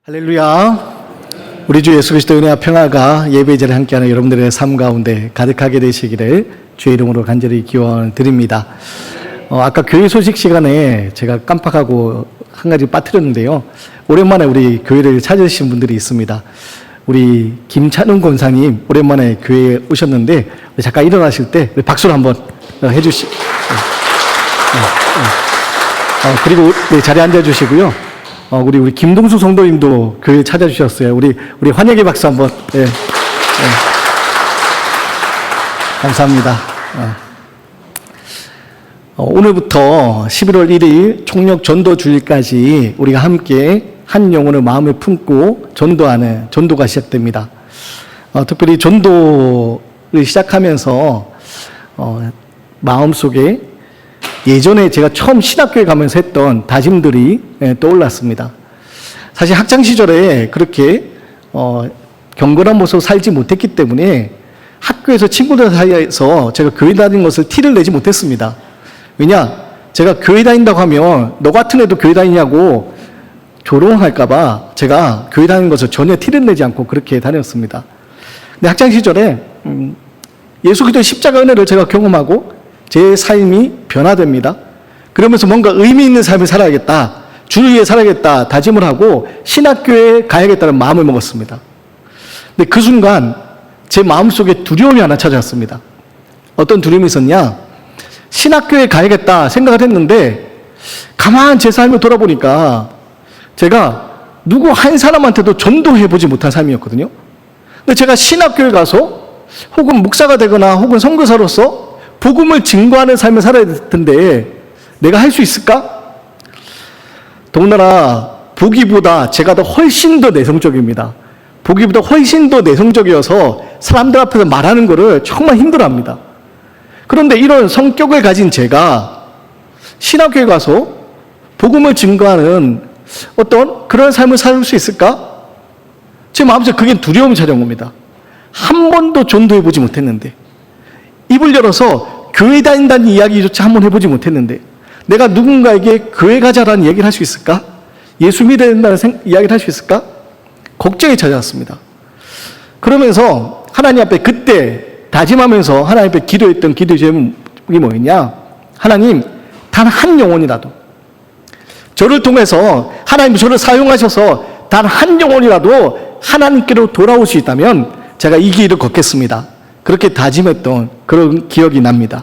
할렐루야. 우리 주 예수 그리스도의 은혜와 평화가 예배 자리에 함께하는 여러분들의 삶 가운데 가득하게 되시기를 주의 이름으로 간절히 기원드립니다. 아까 교회 소식 시간에 제가 깜빡하고 한 가지 빠뜨렸는데요. 오랜만에 우리 교회를 찾으신 분들이 있습니다. 우리 김찬웅 권사님 오랜만에 교회에 오셨는데 잠깐 일어나실 때 박수를 한번 해주시. 그리고 자리에 앉아주시고요. 우리 김동수 성도님도 교회 찾아주셨어요. 우리 환영의 박수 한번. 감사합니다. 오늘부터 11월 1일 총력 전도 주일까지 우리가 함께 한 영혼을 마음에 품고 전도하는 전도가 시작됩니다. 특별히 전도를 시작하면서 마음속에 예전에 제가 처음 신학교에 가면서 했던 다짐들이 떠올랐습니다. 사실 학창시절에 그렇게 경건한 모습으로 살지 못했기 때문에 학교에서 친구들 사이에서 제가 교회 다니는 것을 티를 내지 못했습니다. 왜냐? 제가 교회 다닌다고 하면 너 같은 애도 교회 다니냐고 조롱할까봐 제가 교회 다니는 것을 전혀 티를 내지 않고 그렇게 다녔습니다. 근데 학창시절에 예수 그리스도의 십자가 은혜를 제가 경험하고 제 삶이 변화됩니다. 그러면서 뭔가 의미 있는 삶을 살아야겠다, 주를 위해 살아야겠다 다짐을 하고 신학교에 가야겠다는 마음을 먹었습니다. 근데 그 순간 제 마음속에 두려움이 하나 찾아왔습니다. 어떤 두려움이 있었냐? 신학교에 가야겠다 생각을 했는데 가만 제 삶을 돌아보니까 제가 누구 한 사람한테도 전도해보지 못한 삶이었거든요. 근데 제가 신학교에 가서 혹은 목사가 되거나 혹은 선교사로서 복음을 증거하는 삶을 살아야 될 텐데 내가 할 수 있을까? 더군다나 보기보다 제가 훨씬 더 내성적입니다. 보기보다 훨씬 더 내성적이어서 사람들 앞에서 말하는 거를 정말 힘들어합니다. 그런데 이런 성격을 가진 제가 신학교에 가서 복음을 증거하는 어떤 그런 삶을 살 수 있을까? 제 마음속에 그게 두려움이 찾아온 겁니다. 한 번도 전도해보지 못했는데, 입을 열어서 교회 다닌다는 이야기조차 한번 해보지 못했는데 내가 누군가에게 교회 가자라는 얘기를 할 수 있을까? 예수 믿어야 된다는 이야기를 할 수 있을까? 걱정이 찾아왔습니다. 그러면서 하나님 앞에 그때 다짐하면서 하나님 앞에 기도했던 기도 제목이 뭐였냐? 하나님, 단 한 영혼이라도 저를 통해서 하나님 저를 사용하셔서 단 한 영혼이라도 하나님께로 돌아올 수 있다면 제가 이 길을 걷겠습니다. 그렇게 다짐했던 그런 기억이 납니다.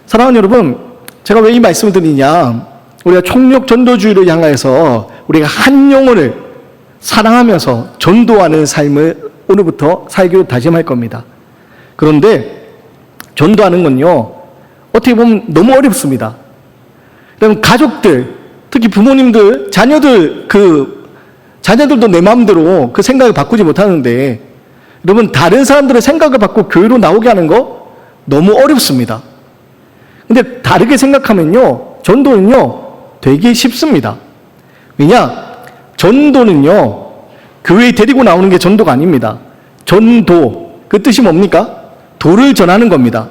사랑하는 여러분, 제가 왜 이 말씀을 드리냐? 우리가 총력 전도주의를 향하여서 우리가 한 영혼을 사랑하면서 전도하는 삶을 오늘부터 살기로 다짐할 겁니다. 그런데 전도하는 건요, 어떻게 보면 너무 어렵습니다. 여러분, 가족들, 특히 부모님들, 자녀들도 내 마음대로 그 생각을 바꾸지 못하는데 여러분, 다른 사람들의 생각을 바꾸고 교회로 나오게 하는 거 너무 어렵습니다. 근데 다르게 생각하면요, 전도는요 되게 쉽습니다. 왜냐? 전도는요 교회에 데리고 나오는 게 전도가 아닙니다. 전도, 그 뜻이 뭡니까? 도를 전하는 겁니다.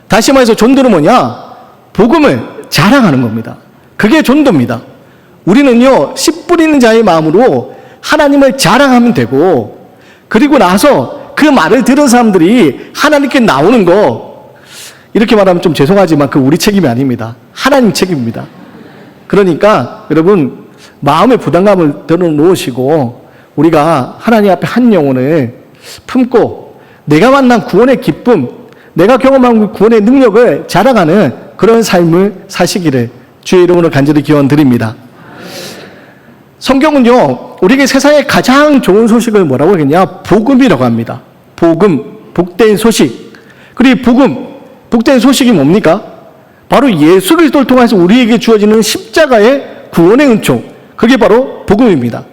다시 말해서 전도는 뭐냐? 복음을 자랑하는 겁니다. 그게 전도입니다. 우리는요 씨 뿌리는 자의 마음으로 하나님을 자랑하면 되고, 그리고 나서 그 말을 들은 사람들이 하나님께 나오는 거, 이렇게 말하면 좀 죄송하지만 그 우리 책임이 아닙니다. 하나님 책임입니다. 그러니까 여러분, 마음의 부담감을 들어놓으시고 우리가 하나님 앞에 한 영혼을 품고 내가 만난 구원의 기쁨, 내가 경험한 구원의 능력을 자랑하는 그런 삶을 사시기를 주의 이름으로 간절히 기원드립니다. 성경은요 우리에게 세상에 가장 좋은 소식을 뭐라고 하겠냐? 복음이라고 합니다. 복음, 복된 소식. 그리고 복된 소식이 뭡니까? 바로 예수 그리스도를 통해서 우리에게 주어지는 십자가의 구원의 은총, 그게 바로 복음입니다.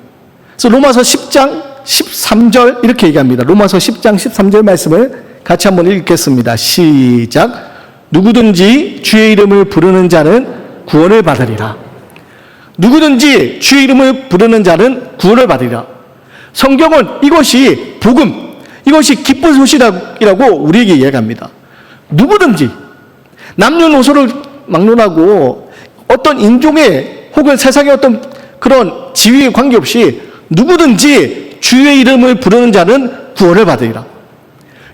그래서 로마서 10장 13절 이렇게 얘기합니다. 로마서 10장 13절 말씀을 같이 한번 읽겠습니다. 시작. 누구든지 주의 이름을 부르는 자는 구원을 받으리라. 누구든지 주의 이름을 부르는 자는 구원을 받으리라. 성경은 이것이 복음, 이것이 기쁜 소식이라고 우리에게 이야기합니다. 누구든지 남녀노소를 막론하고 어떤 인종의 혹은 세상의 어떤 그런 지위에 관계없이 누구든지 주의 이름을 부르는 자는 구원을 받으리라.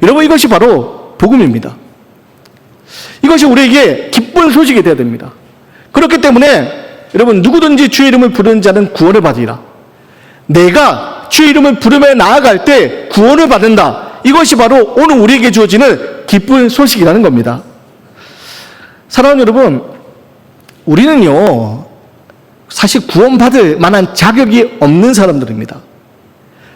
여러분, 이것이 바로 복음입니다. 이것이 우리에게 기쁜 소식이 되어야 됩니다. 그렇기 때문에 여러분, 누구든지 주의 이름을 부르는 자는 구원을 받으리라. 내가 주의 이름을 부르며 나아갈 때 구원을 받는다. 이것이 바로 오늘 우리에게 주어지는 기쁜 소식이라는 겁니다. 사랑하는 여러분, 우리는요, 사실 구원받을 만한 자격이 없는 사람들입니다.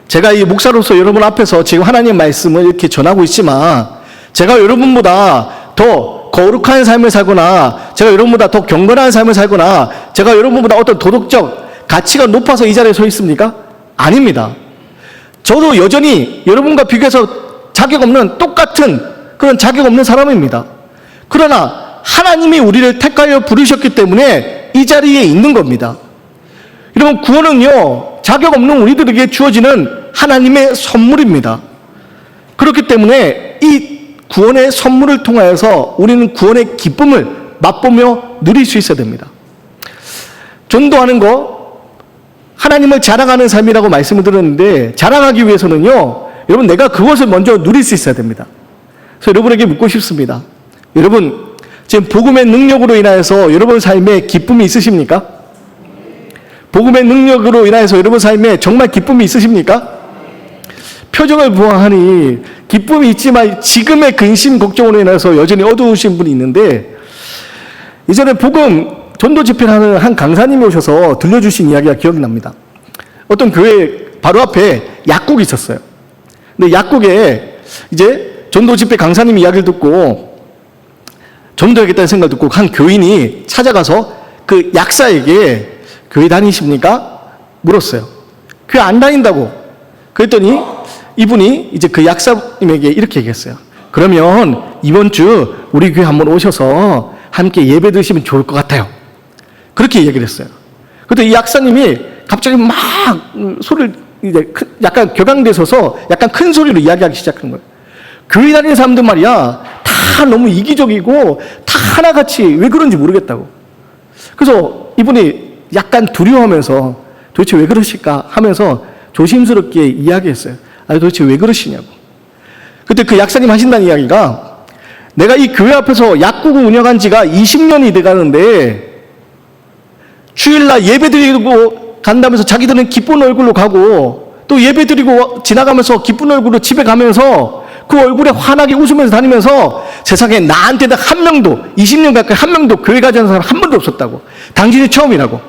제가 이 목사로서 여러분 앞에서 지금 하나님 말씀을 이렇게 전하고 있지만, 제가 여러분보다 더 거룩한 삶을 살거나, 제가 여러분보다 더 경건한 삶을 살거나, 제가 여러분보다 어떤 도덕적 가치가 높아서 이 자리에 서 있습니까? 아닙니다. 저도 여전히 여러분과 비교해서 자격 없는, 똑같은 그런 자격 없는 사람입니다. 그러나 하나님이 우리를 택하여 부르셨기 때문에 이 자리에 있는 겁니다. 여러분, 구원은요, 자격 없는 우리들에게 주어지는 하나님의 선물입니다. 그렇기 때문에 이 구원의 선물을 통하여서 우리는 구원의 기쁨을 맛보며 누릴 수 있어야 됩니다. 전도하는 거, 하나님을 자랑하는 삶이라고 말씀을 드렸는데, 자랑하기 위해서는요, 여러분, 내가 그것을 먼저 누릴 수 있어야 됩니다. 그래서 여러분에게 묻고 싶습니다. 여러분, 지금 복음의 능력으로 인하여서 여러분 삶에 기쁨이 있으십니까? 복음의 능력으로 인하여서 여러분 삶에 정말 기쁨이 있으십니까? 표정을 보아하니 기쁨이 있지만 지금의 근심 걱정으로 인해서 여전히 어두우신 분이 있는데, 이전에 복음 전도 집회를 하는 한 강사님이 오셔서 들려주신 이야기가 기억이 납니다. 어떤 교회 바로 앞에 약국이 있었어요. 근데 약국에 이제 전도 집회 강사님 이야기를 듣고 전도하겠다는 생각을 듣고 한 교인이 찾아가서 그 약사에게 교회 다니십니까? 물었어요. 교회 안 다닌다고. 그랬더니 이분이 이제 그 약사님에게 이렇게 얘기했어요. 그러면 이번 주 우리 교회 한번 오셔서 함께 예배 드시면 좋을 것 같아요. 그렇게 얘기를 했어요. 그때 이 약사님이 갑자기 막 소리를 이제 약간 격앙되셔서 약간 큰 소리로 이야기하기 시작한 거예요. 교회 다니는 사람들 말이야, 다 너무 이기적이고 다 하나같이 왜 그런지 모르겠다고. 그래서 이분이 약간 두려워하면서 도대체 왜 그러실까 하면서 조심스럽게 이야기했어요. 아니, 도대체 왜 그러시냐고. 그때 그 약사님 하신다는 이야기가, 내가 이 교회 앞에서 약국을 운영한 지가 20년이 돼가는데 주일날 예배드리고 간다면서 자기들은 기쁜 얼굴로 가고, 또 예배드리고 지나가면서 기쁜 얼굴로 집에 가면서 그 얼굴에 환하게 웃으면서 다니면서 세상에 나한테는 한 명도, 20년 가까이 한 명도 교회 가지 않은 사람 한 번도 없었다고. 당신이 처음이라고.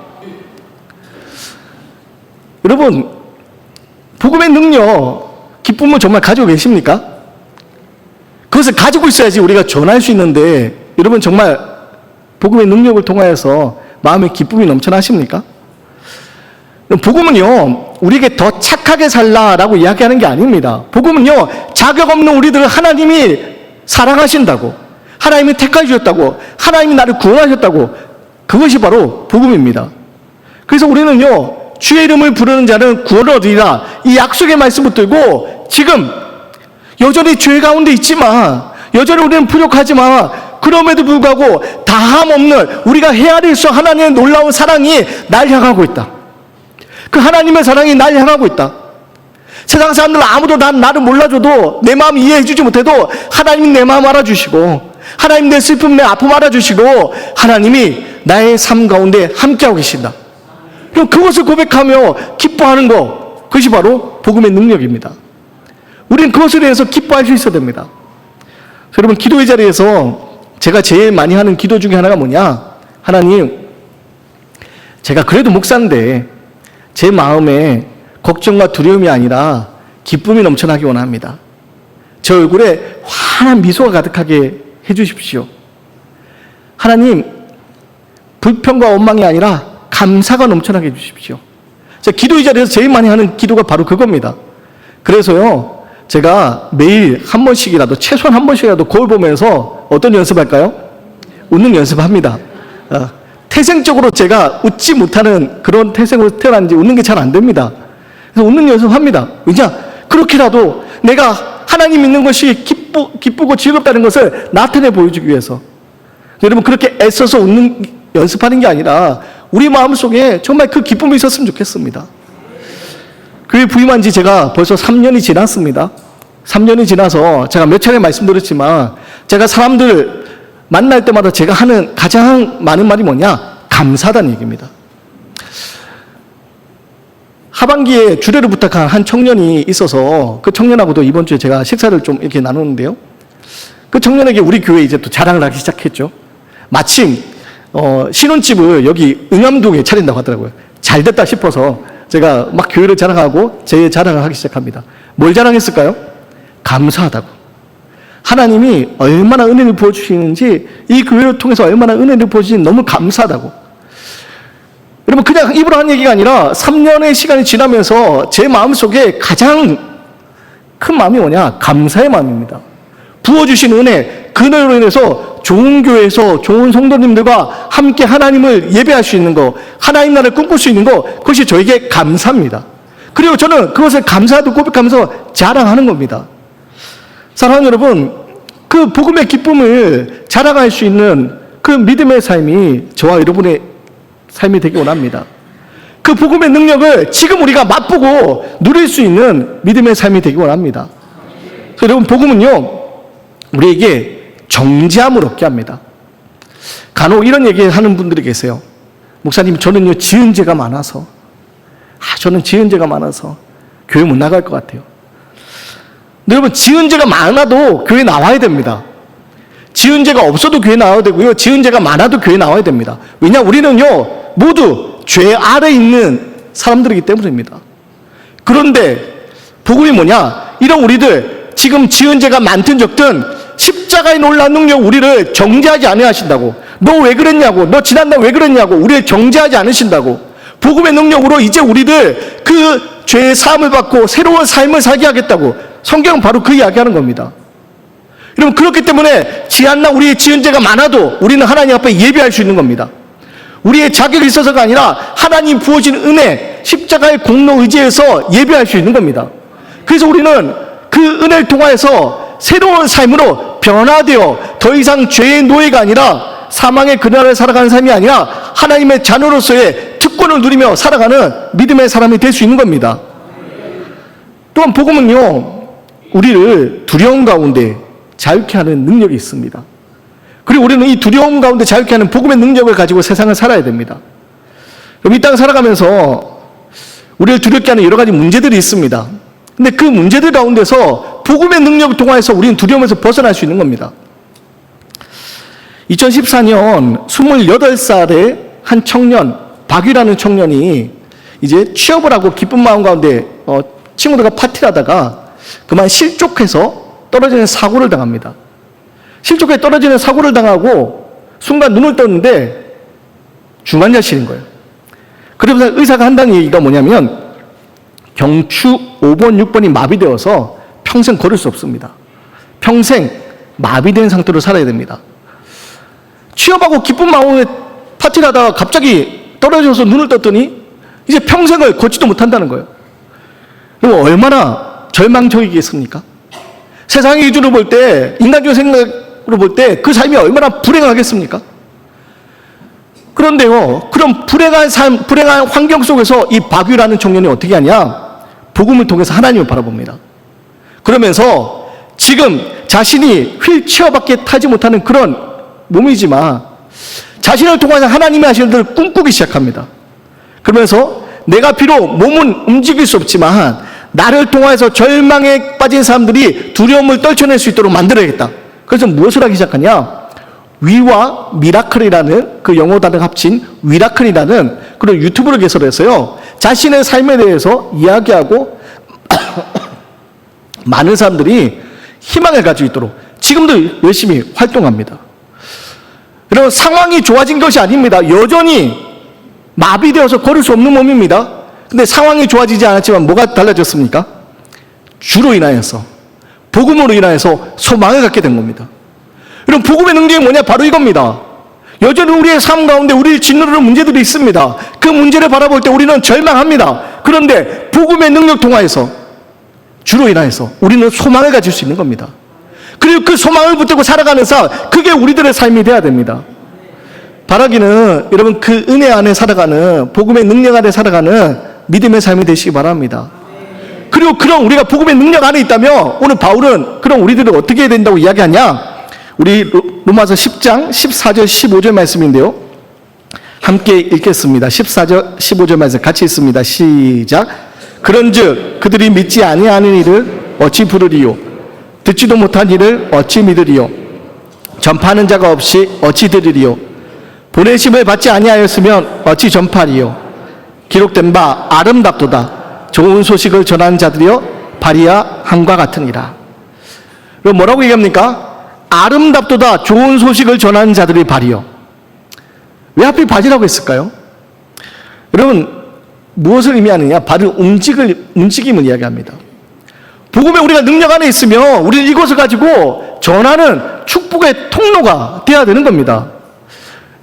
여러분, 복음의 능력, 기쁨을 정말 가지고 계십니까? 그것을 가지고 있어야지 우리가 전할 수 있는데, 여러분 정말 복음의 능력을 통하여서 마음의 기쁨이 넘쳐나십니까? 복음은요, 우리에게 더 착하게 살라라고 이야기하는 게 아닙니다. 복음은요, 자격 없는 우리들을 하나님이 사랑하신다고, 하나님이 택하여 주셨다고, 하나님이 나를 구원하셨다고, 그것이 바로 복음입니다. 그래서 우리는요, 주의 이름을 부르는 자는 구원을 얻으리라, 이 약속의 말씀을 붙들고 지금 여전히 죄 가운데 있지만, 여전히 우리는 부족하지만, 그럼에도 불구하고 다함 없는 우리가 헤아릴 수 하나님의 놀라운 사랑이 날 향하고 있다. 그 하나님의 사랑이 날 향하고 있다. 세상 사람들은 아무도 나를 몰라줘도, 내 마음 이해해주지 못해도 하나님이 내 마음 알아주시고, 하나님 내 슬픔, 내 아픔 알아주시고, 하나님이 나의 삶 가운데 함께하고 계신다. 그럼 그것을 고백하며 기뻐하는 것, 그것이 바로 복음의 능력입니다. 우리는 그것에 대해서 기뻐할 수 있어야 됩니다. 여러분, 기도의 자리에서 제가 제일 많이 하는 기도 중에 하나가 뭐냐? 하나님, 제가 그래도 목사인데 제 마음에 걱정과 두려움이 아니라 기쁨이 넘쳐나기 원합니다. 제 얼굴에 환한 미소가 가득하게 해주십시오. 하나님, 불평과 원망이 아니라 감사가 넘쳐나게 해주십시오. 제가 기도의 자리에서 제일 많이 하는 기도가 바로 그겁니다. 그래서요, 제가 매일 한 번씩이라도, 최소한 한 번씩이라도 거울 보면서 어떤 연습할까요? 웃는 연습합니다. 태생적으로 제가 웃지 못하는 그런 태생으로 태어난지 웃는 게 잘 안 됩니다. 그래서 웃는 연습합니다. 왜냐? 그렇게라도 내가 하나님 믿는 것이 기쁘고 즐겁다는 것을 나타내 보여주기 위해서. 여러분, 그렇게 애써서 웃는 연습하는 게 아니라 우리 마음속에 정말 그 기쁨이 있었으면 좋겠습니다. 교회 부임한 지 제가 벌써 3년이 지났습니다. 3년이 지나서 제가 몇 차례 말씀드렸지만 제가 사람들 만날 때마다 제가 하는 가장 많은 말이 뭐냐? 감사하다는 얘기입니다. 하반기에 주례를 부탁한 한 청년이 있어서 그 청년하고도 이번 주에 제가 식사를 좀 이렇게 나누는데요. 그 청년에게 우리 교회 이제 또 자랑을 하기 시작했죠. 마침 신혼집을 여기 응암동에 차린다고 하더라고요. 잘 됐다 싶어서 제가 막 교회를 자랑하고 제 자랑을 하기 시작합니다. 뭘 자랑했을까요? 감사하다고. 하나님이 얼마나 은혜를 부어주시는지, 이 교회를 통해서 얼마나 은혜를 부어주시는지 너무 감사하다고. 여러분, 그냥 입으로 한 얘기가 아니라 3년의 시간이 지나면서 제 마음속에 가장 큰 마음이 뭐냐? 감사의 마음입니다. 부어주신 은혜, 그 은혜로 인해서 좋은 교회에서 좋은 성도님들과 함께 하나님을 예배할 수 있는 거, 하나님 나라를 꿈꿀 수 있는 거, 그것이 저에게 감사합니다. 그리고 저는 그것을 감사하고 고백하면서 자랑하는 겁니다. 사랑하는 여러분, 그 복음의 기쁨을 자랑할 수 있는 그 믿음의 삶이 저와 여러분의 삶이 되기 원합니다. 그 복음의 능력을 지금 우리가 맛보고 누릴 수 있는 믿음의 삶이 되기 원합니다. 그래서 여러분, 복음은요, 우리에게 정죄함을 얻게 합니다. 간혹 이런 얘기 하는 분들이 계세요. 목사님, 저는요, 지은 죄가 많아서, 저는 지은 죄가 많아서 교회 못 나갈 것 같아요. 근데 여러분, 지은 죄가 많아도 교회 나와야 됩니다. 지은 죄가 없어도 교회 나와야 되고요. 지은 죄가 많아도 교회 나와야 됩니다. 왜냐, 우리는요, 모두 죄 아래 있는 사람들이기 때문입니다. 그런데 복음이 뭐냐? 이런 우리들, 지금 지은 죄가 많든 적든 십자가의 놀라운 능력 우리를 정죄하지 않으신다고. 너 왜 그랬냐고, 너 지난날 왜 그랬냐고 우리를 정죄하지 않으신다고. 복음의 능력으로 이제 우리들 그 죄의 사함을 받고 새로운 삶을 살게 하겠다고. 성경은 바로 그 이야기하는 겁니다. 여러분, 그렇기 때문에 지난날 우리의 지은 죄가 많아도 우리는 하나님 앞에 예배할 수 있는 겁니다. 우리의 자격이 있어서가 아니라 하나님 부어진 은혜, 십자가의 공로 의지에서 예배할 수 있는 겁니다. 그래서 우리는 그 은혜를 통하여서 새로운 삶으로 변화되어 더 이상 죄의 노예가 아니라 사망의 그날을 살아가는 삶이 아니라 하나님의 자녀로서의 특권을 누리며 살아가는 믿음의 사람이 될 수 있는 겁니다. 또한 복음은요, 우리를 두려움 가운데 자유케 하는 능력이 있습니다. 그리고 우리는 이 두려움 가운데 자유케 하는 복음의 능력을 가지고 세상을 살아야 됩니다. 그럼 이 땅을 살아가면서 우리를 두렵게 하는 여러 가지 문제들이 있습니다. 근데 그 문제들 가운데서 복음의 능력을 통해서 우리는 두려움에서 벗어날 수 있는 겁니다. 2014년 28살의 한 청년, 박유라는 청년이 이제 취업을 하고 기쁜 마음 가운데 친구들과 파티를 하다가 그만 실족해서 떨어지는 사고를 당합니다. 실족해 떨어지는 사고를 당하고 순간 눈을 떴는데 중환자실인 거예요. 그러면서 의사가 한다는 얘기가 뭐냐면 경추 5번, 6번이 마비되어서 평생 걸을 수 없습니다. 평생 마비된 상태로 살아야 됩니다. 취업하고 기쁜 마음에 파티를 하다가 갑자기 떨어져서 눈을 떴더니 이제 평생을 걷지도 못한다는 거예요. 그럼 얼마나 절망적이겠습니까? 세상의 기준으로 볼 때, 인간적인 생각으로 볼 때 그 삶이 얼마나 불행하겠습니까? 그런데요, 그런 불행한 삶, 불행한 환경 속에서 이 박유라는 청년이 어떻게 하냐? 복음을 통해서 하나님을 바라봅니다. 그러면서 지금 자신이 휠체어밖에 타지 못하는 그런 몸이지만 자신을 통해서 하나님이 하시는 일을 꿈꾸기 시작합니다. 그러면서 내가 비록 몸은 움직일 수 없지만 나를 통해서 절망에 빠진 사람들이 두려움을 떨쳐낼 수 있도록 만들어야겠다. 그래서 무엇을 하기 시작하냐? 위와 미라클이라는 그 영어 단어가 합친 위라클이라는 그런 유튜브를 개설해서요, 자신의 삶에 대해서 이야기하고 많은 사람들이 희망을 가지고 있도록 지금도 열심히 활동합니다. 여러분, 상황이 좋아진 것이 아닙니다. 여전히 마비되어서 걸을 수 없는 몸입니다. 근데 상황이 좋아지지 않았지만 뭐가 달라졌습니까? 주로 인하여서, 복음으로 인하여서 소망을 갖게 된 겁니다. 여러분, 복음의 능력이 뭐냐? 바로 이겁니다. 여전히 우리의 삶 가운데 우리를 짓누르는 문제들이 있습니다. 그 문제를 바라볼 때 우리는 절망합니다. 그런데 복음의 능력 통하여서, 주로 인하여서 우리는 소망을 가질 수 있는 겁니다. 그리고 그 소망을 붙들고 살아가는 삶, 그게 우리들의 삶이 돼야 됩니다. 바라기는 여러분, 그 은혜 안에 살아가는, 복음의 능력 안에 살아가는 믿음의 삶이 되시기 바랍니다. 그리고 그런 우리가 복음의 능력 안에 있다면 오늘 바울은 그런 우리들을 어떻게 해야 된다고 이야기하냐? 우리 로마서 10장 14절 15절 말씀인데요. 함께 읽겠습니다. 14절 15절 말씀 같이 읽습니다. 시작. 그런즉 그들이 믿지 아니하는 이를 어찌 부르리요? 듣지도 못한 이를 어찌 믿으리요? 전파하는 자가 없이 어찌 들으리요? 보내심을 받지 아니하였으면 어찌 전파리요? 기록된 바 아름답도다. 좋은 소식을 전하는 자들이여 바리야 함과 같으니라. 그럼 뭐라고 얘기합니까? 아름답도다. 좋은 소식을 전하는 자들이 바리요. 왜 하필 바리라고 했을까요? 여러분, 무엇을 의미하느냐? 바로 움직임을 이야기합니다. 복음에 우리가 능력 안에 있으면 우리는 이것을 가지고 전하는 축복의 통로가 되어야 되는 겁니다.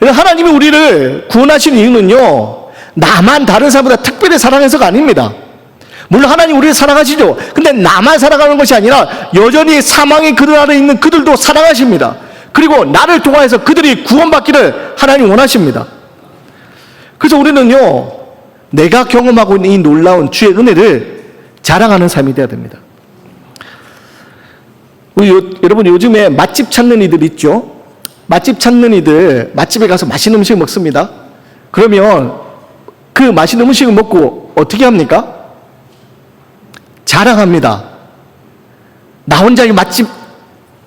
하나님이 우리를 구원하신 이유는요, 나만 다른 사람보다 특별히 사랑해서가 아닙니다. 물론 하나님 우리를 사랑하시죠. 근데 나만 사랑하는 것이 아니라 여전히 사망의 그늘 아래 있는 그들도 사랑하십니다. 그리고 나를 통하여서 그들이 구원받기를 하나님 원하십니다. 그래서 우리는요, 내가 경험하고 있는 이 놀라운 주의 은혜를 자랑하는 삶이 되어야 됩니다. 여러분, 요즘에 맛집 찾는 이들 있죠? 맛집 찾는 이들, 맛집에 가서 맛있는 음식 먹습니다. 그러면 그 맛있는 음식을 먹고 어떻게 합니까? 자랑합니다. 나 혼자 이 맛집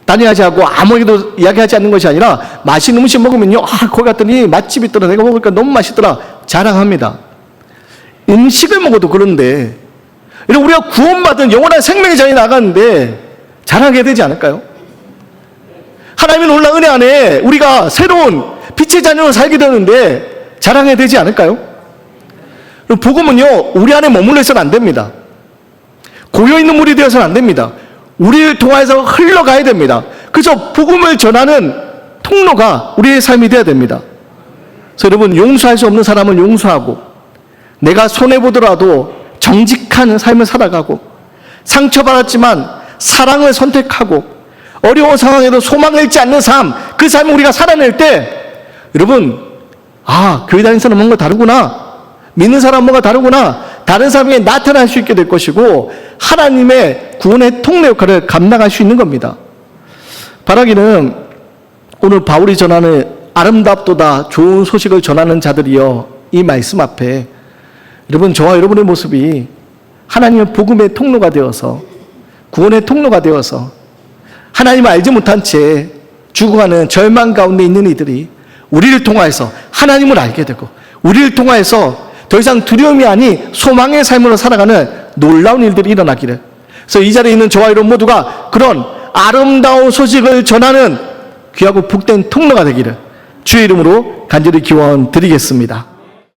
다녀야지 하고 아무에게도 이야기하지 않는 것이 아니라 맛있는 음식 먹으면요, 거기 갔더니 맛집이 있더라, 내가 먹으니까 너무 맛있더라, 자랑합니다. 음식을 먹어도 그런데 우리가 구원받은 영원한 생명의 잔이 나가는데 자랑해야 되지 않을까요? 하나님의 놀라운 은혜 안에 우리가 새로운 빛의 자녀로 살게 되는데 자랑해야 되지 않을까요? 복음은요, 우리 안에 머물러 있어는 안 됩니다. 고여있는 물이 되어서는 안 됩니다. 우리를 통해서 흘러가야 됩니다. 그래서 복음을 전하는 통로가 우리의 삶이 되어야 됩니다. 그래서 여러분, 용서할 수 없는 사람을 용서하고, 내가 손해보더라도 정직한 삶을 살아가고, 상처받았지만 사랑을 선택하고, 어려운 상황에도 소망을 잃지 않는 삶, 그 삶을 우리가 살아낼 때, 여러분, 교회 다니는 사람 뭔가 다르구나, 믿는 사람 뭔가 다르구나, 다른 사람에게 나타날 수 있게 될 것이고, 하나님의 구원의 통로 역할을 감당할 수 있는 겁니다. 바라기는 오늘 바울이 전하는 아름답도다 좋은 소식을 전하는 자들이여, 이 말씀 앞에 여러분, 저와 여러분의 모습이 하나님의 복음의 통로가 되어서, 구원의 통로가 되어서 하나님을 알지 못한 채 죽어가는 절망 가운데 있는 이들이 우리를 통하여서 하나님을 알게 되고, 우리를 통하여서 더 이상 두려움이 아닌 소망의 삶으로 살아가는 놀라운 일들이 일어나기를, 그래서 이 자리에 있는 저와 여러분 모두가 그런 아름다운 소식을 전하는 귀하고 복된 통로가 되기를 주의 이름으로 간절히 기원 드리겠습니다.